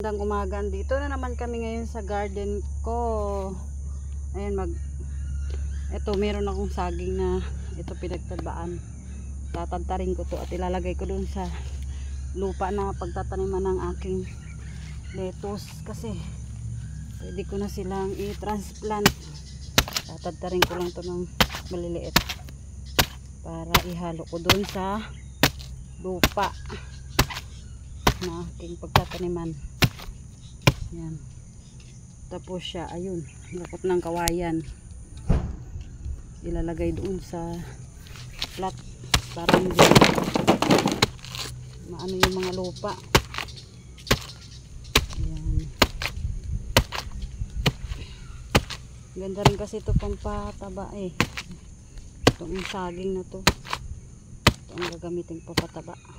Magandang umaga. Dito na naman kami ngayon sa garden ko. Ayan, ito meron akong saging na ito pinagtabaan. Tatantarin ko to at ilalagay ko dun sa lupa na pagtataniman ng aking lettuce kasi pwede ko na silang i-transplant. Tatantarin ko lang to ng maliliit para ihalo ko dun sa lupa na aking pagtataniman. Yan. Tapos siya, ayun, lakot ng kawayan. Ilalagay doon sa flat para hindi maano yung mga lupa. Yan. Ganda rin kasi ito pampataba eh. Itong saging na to. Ito ang gagamitin papataba.